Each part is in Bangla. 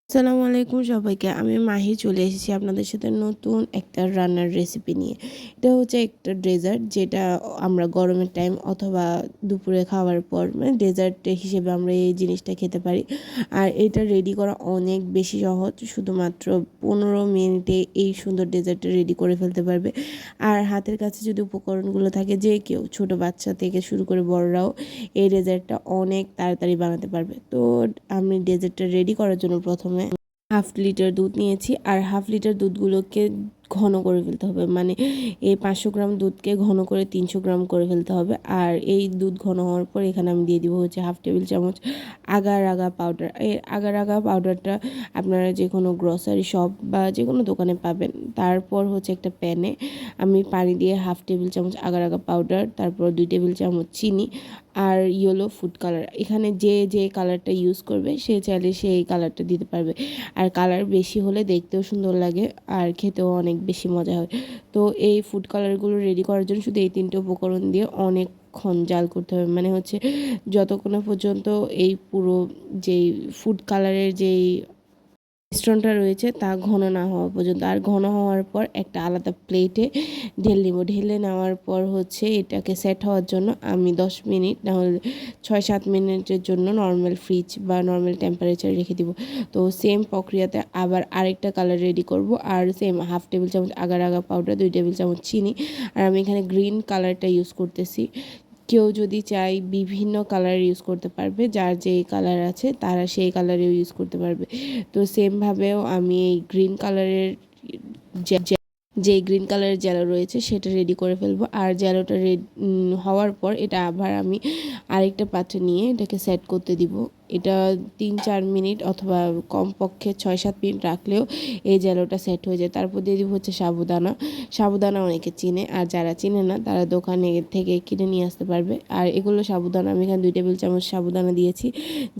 আসসালামু আলাইকুম সবাইকে। আমি মাহি চলে এসেছি আপনাদের সাথে নতুন একটা রান্নার রেসিপি নিয়ে। এটা হচ্ছে একটা ডেজার্ট যেটা আমরা গরমের টাইম অথবা দুপুরে খাওয়ার পর মানে ডেজার্ট হিসেবে আমরা এই জিনিসটা খেতে পারি। আর এটা রেডি করা অনেক বেশি সহজ, শুধুমাত্র 15 মিনিটে এই সুন্দর ডেজার্টটা রেডি করে ফেলতে পারবে। আর হাতের কাছে যদি উপকরণগুলো থাকে, যে কেউ ছোট বাচ্চা থেকে শুরু করে বড়রাও এই ডেজার্টটা অনেক তাড়াতাড়ি বানাতে পারবে। তো আমি ডেজার্টটা রেডি করার জন্য প্রথমে হাফ লিটার দুধ নিয়েছি, আর হাফ লিটার দুধগুলোকে ঘন করে ফেলতে হবে, মানে এই 500 গ্রাম দুধকে ঘন করে 300 গ্রাম করে ফেলতে হবে। আর এই দুধ ঘন হওয়ার পর এখানে আমি দিয়ে দিব হচ্ছে হাফ টেবিল চামচ আগার আগা পাউডার। এই আগার আগা পাউডারটা আপনারা যে কোনো গ্রসারি শপ বা যে কোনো দোকানে পাবেন। তারপর হচ্ছে একটা প্যানে আমি পানি দিয়ে হাফ টেবিল চামচ আগার আগা পাউডার, তারপর 2 টেবিল চামচ চিনি আর ইয়েলো ফুড কালার। এখানে যে কালারটা ইউজ করবে সে চাইলে সেই কালারটা দিতে পারবে। আর কালার বেশি হলে দেখতেও সুন্দর লাগে আর খেতেও অনেক বেশি মজা হয়। তো এই ফুড কালারগুলো রেডি করার জন্য শুধু এই 3টে উপকরণ দিয়ে অনেকক্ষণ জাল করতে হবে, মানে হচ্ছে যতক্ষণ না পর্যন্ত এই পুরো যেই ফুড কালারের যেই মিশ্রণটা রয়েছে তা ঘন না হওয়া পর্যন্ত। আর ঘন হওয়ার পর একটা আলাদা প্লেটে ঢেলে নেওয়ার পর হচ্ছে এটাকে সেট হওয়ার জন্য আমি 10 মিনিট না হলে 6-7 মিনিটের জন্য নর্মাল ফ্রিজ বা নর্মাল টেম্পারেচার রেখে দিব। তো সেম প্রক্রিয়াতে আবার আরেকটা কালার রেডি করব। আর সেম হাফ টেবিল চামচ আগার আগা পাউডার, 2 টেবিল চামচ চিনি। আর আমি এখানে গ্রিন কালারটা ইউজ করতেছি। কেউ যদি চায় বিভিন্ন কালার ইউজ করতে পারবে, যার যেই কালার আছে তারা সেই কালারেও ইউজ করতে পারবে। তো সেমভাবেও আমি এই গ্রিন কালারের যে গ্রিন কালারের জ্যালো রয়েছে সেটা রেডি করে ফেলবো। আর জ্যালোটা হওয়ার পর এটা আবার আমি আরেকটা পাত্রে নিয়ে এটাকে সেট করতে দিব। এটা 3-4 মিনিট অথবা কমপক্ষে 6-7 মিনিট রাখলেও এই জ্যালোটা সেট হয়ে যায়। তারপর দিয়ে দিব হচ্ছে সাবুদানা অনেকে চিনে, আর যারা চিনে না তারা দোকানে থেকে কিনে নিয়ে আসতে পারবে। আর এগুলো সাবুদানা আমি এখানে 2 টেবিল চামচ সাবুদানা দিয়েছি,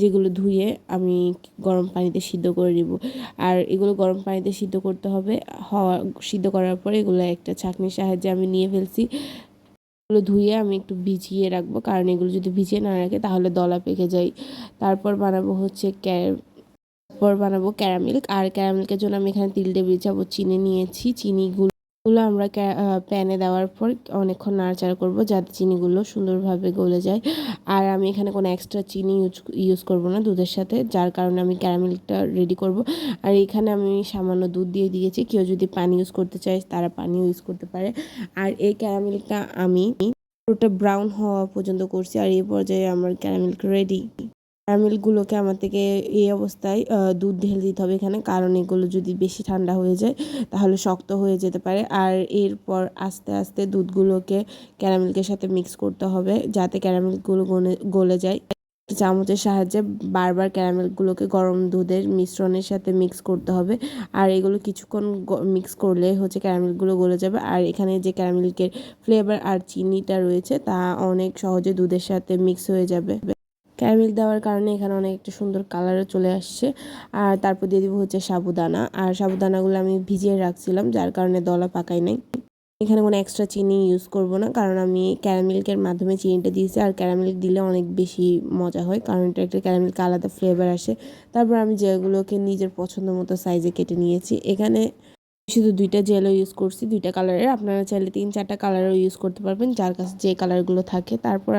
যেগুলো ধুয়ে আমি গরম পানিতে সিদ্ধ করে নিব। আর এগুলো গরম পানিতে সিদ্ধ করতে হবে। সিদ্ধ করার পরে এগুলো একটা ছাঁকনির সাহায্যে আমি নিয়ে ফেলছি। এগুলো ধুয়ে আমি একটু ভিজিয়ে রাখবো, কারণ এগুলো যদি ভিজিয়ে না রাখে তাহলে দলা পেকে যায়। তারপর বানাবো ক্যারামেল। আর ক্যারামেলকের জন্য আমি এখানে 3 টেবিল চামচ চিনি নিয়েছি। চিনিগুলো আমরা প্যানে দেওয়ার পর অনেকক্ষণ নাড়াচাড়া করব যাতে চিনিগুলো সুন্দরভাবে গলে যায়। আর আমি এখানে কোনো এক্সট্রা চিনি ইউজ করব না দুধের সাথে, যার কারণে আমি ক্যারামেলটা রেডি করব। আর এখানে আমি সামান্য দুধ দিয়ে দিয়েছি। কেউ যদি পানি ইউজ করতে চায় তারা পানিও ইউজ করতে পারে। আর এই ক্যারামেলটা আমি পুরোটা ব্রাউন হওয়া পর্যন্ত করছি। আর এই পর্যায়ে আমার ক্যারামেল রেডি। ক্যারামেলগুলোকে আমার থেকে এই অবস্থায় দুধ ঢেলে দিতে হবে এখানে, কারণ এগুলো যদি বেশি ঠান্ডা হয়ে যায় তাহলে শক্ত হয়ে যেতে পারে। আর এরপর আস্তে আস্তে দুধগুলোকে ক্যারামেলের সাথে মিক্স করতে হবে যাতে ক্যারামেলগুলো গলে যায়। চামচের সাহায্যে বারবার ক্যারামেলগুলোকে গরম দুধের মিশ্রণের সাথে মিক্স করতে হবে। আর এগুলো কিছুক্ষণ মিক্স করলে হচ্ছে ক্যারামেলগুলো গলে যাবে। আর এখানে যে ক্যারামেলের ফ্লেভার আর চিনিটা রয়েছে তা অনেক সহজে দুধের সাথে মিক্স হয়ে যাবে। ক্যারামেল দেওয়ার কারণে এখানে অনেক একটা সুন্দর কালারও চলে আসছে। আর তারপর দিয়ে দিব হচ্ছে সাবুদানা। আর সাবুদানাগুলো আমি ভিজিয়ে রাখছিলাম, যার কারণে দলা পাকায় নাই। এখানে কোনো এক্সট্রা চিনি ইউজ করব না, কারণ আমি ক্যারামেলের মাধ্যমে চিনিটা দিয়েছি। আর ক্যারামেল দিলে অনেক বেশি মজা হয়, কারণ এটা একটা ক্যারামেলকে আলাদা ফ্লেভার আসে। তারপর আমি যেগুলোকে নিজের পছন্দ মতো সাইজে কেটে নিয়েছি। এখানে শুধু 2টা জেলও ইউজ করছি, 2টা কালারের। আপনারা চাইলে 3-4টা কালারও ইউজ করতে পারবেন, যার কাছে যে কালারগুলো থাকে। তারপর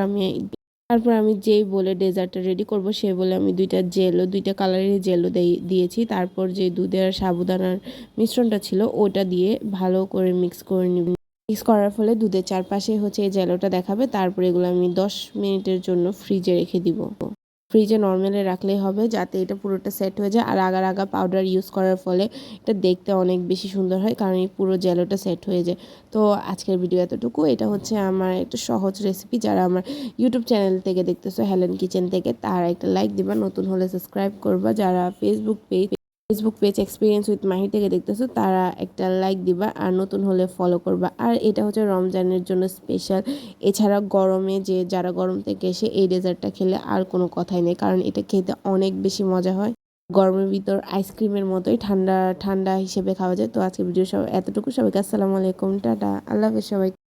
আমি যেই বলে ডেজার্টটা রেডি করব সে বলে আমি 2টা কালারের জেলও দিয়েছি। তারপর যে দুধের আর সাবুদানার মিশ্রণটা ছিল ওটা দিয়ে ভালো করে মিক্স করে নিব। মিক্স করার ফলে দুধের চারপাশে হচ্ছে এই জেলোটা দেখাবে। তারপর এগুলো আমি 10 মিনিটের জন্য ফ্রিজে রেখে দিব। ফ্রিজে নর্মালে রাখলেই হবে যাতে এটা পুরোটা সেট হয়ে যায়। আর আগার আগা পাউডার ইউজ করার ফলে এটা দেখতে অনেক বেশি সুন্দর হয়, কারণ এই পুরো জেলোটা সেট হয়ে যায়। তো আজকের ভিডিও এতটুকু। এটা হচ্ছে আমার একটা সহজ রেসিপি। যারা আমার ইউটিউব চ্যানেল থেকে দেখতেছো হেলেন কিচেন থেকে, তারা একটা লাইক দিবা, নতুন হলে সাবস্ক্রাইব করবা। যারা Facebook page experience with Mahi থেকে দেখতেছো তারা একটা লাইক দিবা, আর নতুন হলে ফলো করবা। আর এটা হচ্ছে রমজানের জন্য স্পেশাল। এছাড়া গরমে যারা গরম থেকে এসে এই ডেজার্টটা খেলে আর কোনো কথাই নেই, কারণ এটা খেতে অনেক বেশি মজা হয়। গরমের ভিতর আইসক্রিমের মতোই ঠান্ডা ঠান্ডা হিসেবে খাওয়া যায়। তো আজকে ভিডিও সব এতটুকু। সবাইকে আসসালামু আলাইকুম, টাটা, আল্লাহ হাফেজ সবাই।